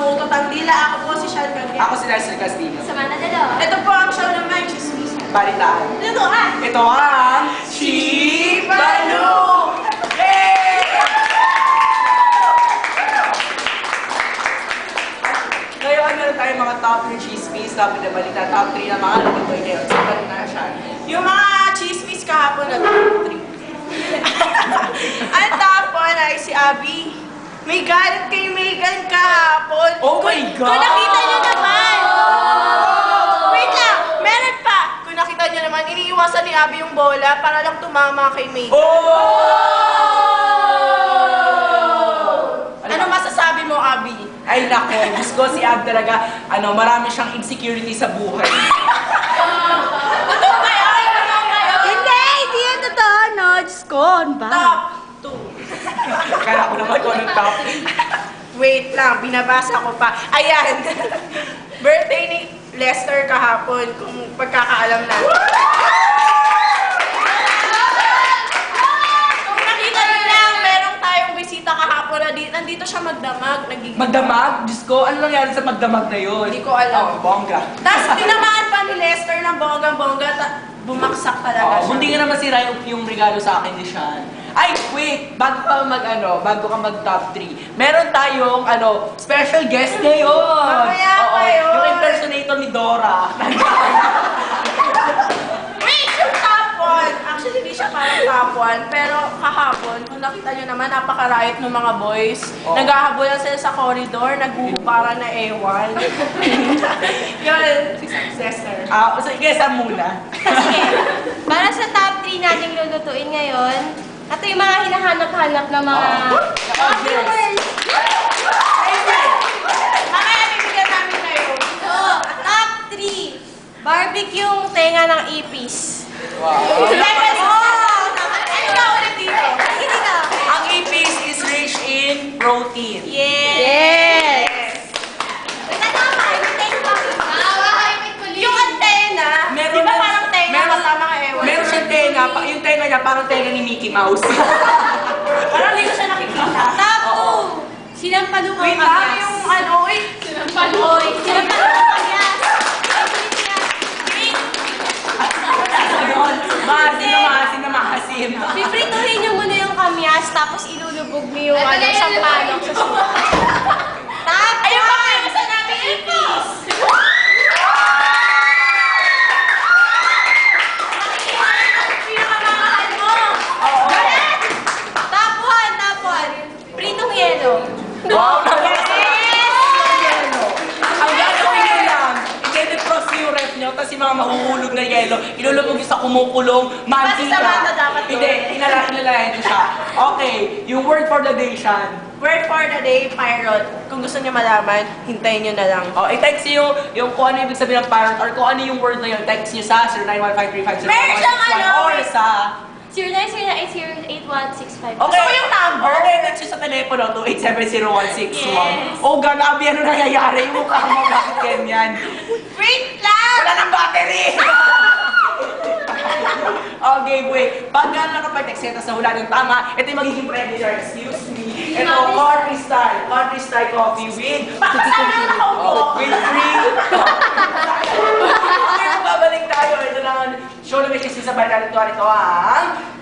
umutot ang dila. Ako po si Sean Gabriel. Ako si Lester Castillo. Samantha Dalo. Ito po ang show naman, Chismis. Balitaan. Ito ah! Ito ang Chibalo! Yay! Ngayon, meron tayong mga top 3 chismis, top 3 na balita, top 3 na mga lumitoy ngayon. So, balik na siya. Yung mga chismis kahapon na top 3. Ang top 1 ay si Abby. May galit kay Megan kahapon. Oh my God! Kung nakita niyo naman! Wait lang! Meron pa! Kung nakita niyo naman, iniiwasan ni Abby yung bola para lang tumama kay Megan. Oh! Ano masasabi mo, Abby? Ay nako, Diyos ko si Ab talaga, marami siyang insecurity sa buhay. Totoo kayo? Hindi yan totoo, no? Diyos ko, ano ba? Top 2. Kaya ko naman kung anong top. Wait lang, binabasa ko pa. Ayan. Birthday ni Lester kahapon, kung pagkakaalam na. Kung nakita niyo lang, meron tayong bisita kahapon na nandito siya magdamag. Magdamag? Diyos ko, ano nangyari sa magdamag na yun? Hindi ko alam. Oh, bongga. Tapos tinamaan pa ni Lester ng bonggang-bongga, bumaksak talaga siya. Hindi ka naman sira yung regalo sa akin ni Sean. Ay, wait! Bago ka mag top 3, meron tayong, special guest ngayon! Mamaya Oo, pa yun. yung impersonator ni Dora. Wait, yung top 1! Actually, hindi siya parang top 1, pero kahapon, kung nakita nyo naman, napakarayot ng mga boys. Oh. Naghahabulan sila sa corridor, naghuhupara na ewan. Yun, si Lester. Sige, saan muna? Sige, para sa top 3 nating lulutuin ngayon, ito yung mga hinahanap-hanap na mga viewers. Mamaya bibigyan namin kayo. So, top 3, barbecue yung tenga ng ipis. Wow. Ano ba ulit dito? Sige ka. Ang ipis is rich in protein. Yes! Yung antena, di ba parang tenga kasama ka ewan? Meron siyang tenga, yung tenga niya parang tenga ni Mickey Mouse. Parang hindi ko siya nakikita. Top 2, sinampalukang Wait lang, yung Oy, sinampalukang kagyas. Maasim na maasim. Piprituhin niyo muna yung kamyas, tapos ilulubog niyo yung sampalok sa suka. Top Ayun ba 1, kayo sa namin ipis? Pinakamamahal mo. top 1, pritong yelo. Wow! Yes! Ang gagawin nyo lang, i-defrost nyo yung ref nyo, tapos yung mga mahuhulog na yelo, ilulubog nyo sa kumukulong mantika. Kasi sa mata dapat yun. Hindi, inalalayan nyo siya. Okay, yung word for the day, Sean. Word for the day, pirate. Kung gusto niyo malaman, hintayin niyo na lang. Oh, i-text nyo yung kung ano ibig sabihin ng parent or kung ano yung word na yun, text nyo sa 0915350161 Meron siyang or sa... 0909-808-8165. Gusto ko yung number. Okay, text nyo sa telepono, 2870161. Yes. Oh, ganabi, ano nangyayari? Yung mukha mo, bakit ganyan? Wait lang! Wala ng battery! Okay, wait. Pag nakapag-text nyo, tapos nahula ng tama, ito yung magiging premiere. Excuse me. Ito, country style. Country style coffee with... Pakasama na nakaupo. With free... Okay, babalik tayo. Ito lang ang show na may chismis sa balikan ito. Ito ang...